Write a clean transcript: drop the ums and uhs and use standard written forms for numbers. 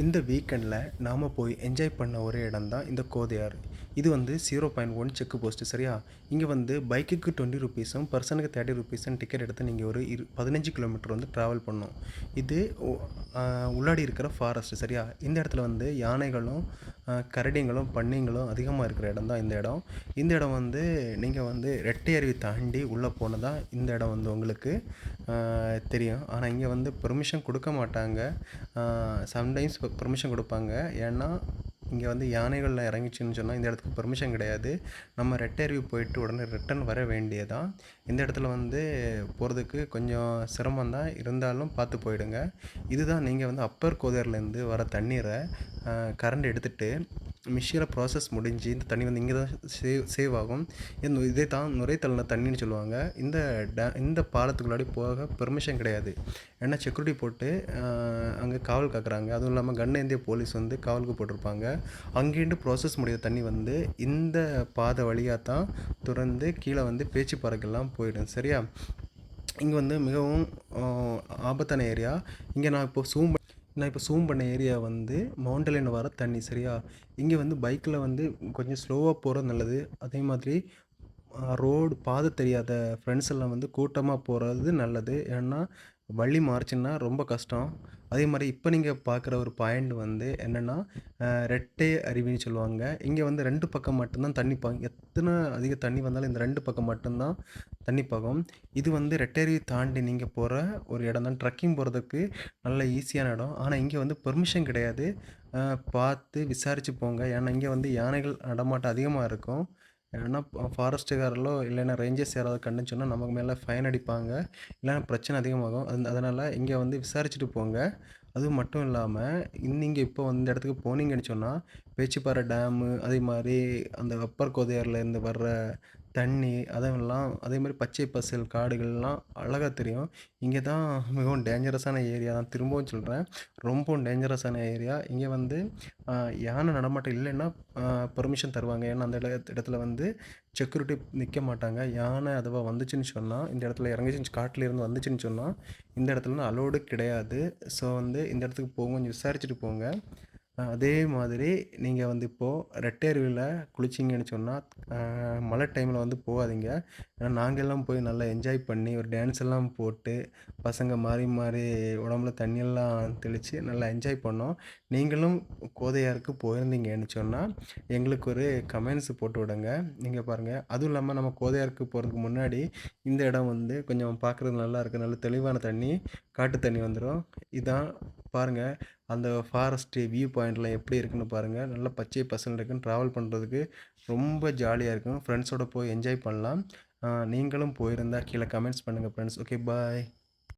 இந்த வீக்கெண்டில் நாம் போய் என்ஜாய் பண்ண ஒரே இடம் தான் இந்த கோதையார். இது வந்து 0.1 செக் போஸ்ட்டு சரியா. இங்கே வந்து பைக்குக்கு 20 ருபீஸும் பர்சனுக்கு 30 ருபீஸும் டிக்கெட் எடுத்து நீங்கள் ஒரு 15 கிலோமீட்டர் வந்து ட்ராவல் பண்ணணும். இது உள்ளாடி இருக்கிற ஃபாரஸ்ட்டு சரியா. இந்த இடத்துல வந்து யானைகளும் கரடிங்களும் பன்னிங்களும் அதிகமாக இருக்கிற இடம் தான் இந்த இடம். இந்த இடம் வந்து நீங்கள் வந்து ரெட்டை அருவி தாண்டி உள்ளே போனதான் இந்த இடம் வந்து உங்களுக்கு தெரியும். ஆனால் இங்கே வந்து பெர்மிஷன் கொடுக்க மாட்டாங்க. சம்டைம்ஸ் பெர்மிஷன் கொடுப்பாங்க. ஏன்னா இங்கே வந்து யானைகளில் இறங்கிச்சின்னு சொன்னால் இந்த இடத்துக்கு பெர்மிஷன் கிடையாது. நம்ம ரெட்டை அருவி போயிட்டு உடனே ரிட்டன் வர வேண்டியதான். இந்த இடத்துல வந்து போகிறதுக்கு கொஞ்சம் சிரமம் தான், இருந்தாலும் பார்த்து போயிடுங்க. இதுதான் நீங்கள் வந்து அப்பர் கோதார்லேருந்து வர தண்ணீரை கரண்ட் எடுத்துகிட்டு மிஷினில் ப்ராசஸ் முடிஞ்சு இந்த தண்ணி வந்து இங்கே தான் சேவ் ஆகும். இதே தான் நுரைத்தள்ளின தண்ணின்னு சொல்லுவாங்க. இந்த பாலத்துக்குள்ளாடி போக பெர்மிஷன் கிடையாது. ஏன்னா செக்யூரிட்டி போட்டு அங்கே காவல் காக்குறாங்க. அதுவும் இல்லாமல் கன் ஏந்திய போலீஸ் வந்து காவலுக்கு போட்டிருப்பாங்க. அங்கேருந்து ப்ராசஸ் முடிய தண்ணி வந்து இந்த பாதை வழியாக தான் துறந்து கீழே வந்து பேச்சிப்பாறைக்கெல்லாம் போயிடும் சரியா. இங்கே வந்து மிகவும் ஆபத்தான ஏரியா. இங்கே நான் இப்போ ஜூம் பண்ண ஏரியா வந்து மவுண்டன்லேருந்து வர தண்ணி சரியா. இங்கே வந்து பைக்கில் வந்து கொஞ்சம் ஸ்லோவாக போகிறது நல்லது. அதே மாதிரி ரோடு பாதை தெரியாத ஃப்ரெண்ட்ஸ் எல்லாம் வந்து கூட்டமாக போகிறது நல்லது. ஏன்னா வழி மாறுச்சுன்னா ரொம்ப கஷ்டம். அதே மாதிரி இப்போ நீங்கள் பார்க்குற ஒரு பாயிண்ட் வந்து என்னென்னா ரெட்டை அருவின்னு சொல்லுவாங்க. இங்கே வந்து 2 பக்கம் மட்டும்தான் தண்ணி எத்தனை அதிக தண்ணி வந்தாலும் இந்த 2 பக்கம் மட்டும்தான் தண்ணி பாகும். இது வந்து ரெட்டை அருவி தாண்டி நீங்கள் போகிற ஒரு இடம் தான். ட்ரக்கிங் போகிறதுக்கு நல்ல ஈஸியான இடம். ஆனால் இங்கே வந்து பெர்மிஷன் கிடையாது. பார்த்து விசாரித்து போங்க. ஏன்னா இங்கே வந்து யானைகள் நடமாட்டம் அதிகமாக இருக்கும். ஏன்னா ஃபாரஸ்ட்டுக்காரர்களோ இல்லைன்னா ரேஞ்சர்ஸ் யாராவது கண்டுன்னு சொன்னால் நமக்கு மேலே ஃபைன் அடிப்பாங்க. இல்லைன்னா பிரச்சனை அதிகமாகும். அதனால் இங்கே வந்து விசாரிச்சுட்டு போங்க. அதுவும் மட்டும் இல்லாமல் நீங்கள் இப்போ இந்த இடத்துக்கு போனீங்கன்னு சொன்னால் பேச்சிப்பாறை டேமு, அதே மாதிரி அந்த அப்பர் கோதையார்லேருந்து வர்ற தண்ணி அதெல்லாம், அதே மாதிரி பச்சை பசேல் காடுகள்லாம் அழகாக தெரியும். இங்கே தான் மிகவும் டேஞ்சரஸான ஏரியா தான். திரும்பவும் சொல்கிறேன், ரொம்பவும் டேஞ்சரஸான ஏரியா. இங்கே வந்து யானை நடமாட்டம் இல்லைன்னா பெர்மிஷன் தருவாங்க. ஏன்னா அந்த இடத்துல வந்து செக்யூரிட்டி நிற்க மாட்டாங்க. யானை அதுவாக வந்துச்சுன்னு சொன்னால், இந்த இடத்துல இறங்கிச்சு காட்டிலேருந்து வந்துச்சுன்னு சொன்னால் இந்த இடத்துலலாம் அலோடு கிடையாது. ஸோ வந்து இந்த இடத்துக்கு போங்க, கொஞ்சம் விசாரிச்சுட்டு போங்க. அதே மாதிரி நீங்கள் வந்து இப்போது ரெட்டை அருவியில் குளிச்சிங்கன்னு சொன்னால் மழை டைமில் வந்து போகாதீங்க. ஏன்னா நாங்கள்லாம் போய் நல்லா என்ஜாய் பண்ணி ஒரு டான்ஸ் எல்லாம் போட்டு பசங்க மாறி மாறி உடம்புல தண்ணியெல்லாம் தெளித்து நல்லா என்ஜாய் பண்ணோம். நீங்களும் கோதையாருக்கு போயிருந்தீங்கன்னு சொன்னால் எங்களுக்கு ஒரு கமெண்ட்ஸ் போட்டு விடுங்க. நீங்கள் பாருங்கள். அதுவும் இல்லாமல் நம்ம கோதையாருக்கு போகிறதுக்கு முன்னாடி இந்த இடம் வந்து கொஞ்சம் பார்க்குறது நல்லா இருக்குது. நல்ல தெளிவான தண்ணி, காட்டு தண்ணி வந்துடும். இதான் பாருங்கள், அந்த ஃபாரஸ்ட்டு வியூ பாயிண்ட்லாம் எப்படி இருக்குன்னு பாருங்கள். நல்லா பச்சை பசேல்னு இருக்குன்னு ட்ராவல் பண்ணுறதுக்கு ரொம்ப ஜாலியாக இருக்கும். ஃப்ரெண்ட்ஸோடு போய் என்ஜாய் பண்ணலாம். நீங்களும் போயிருந்தால் கீழே கமெண்ட்ஸ் பண்ணுங்கள் ஃப்ரெண்ட்ஸ். ஓகே, பாய்.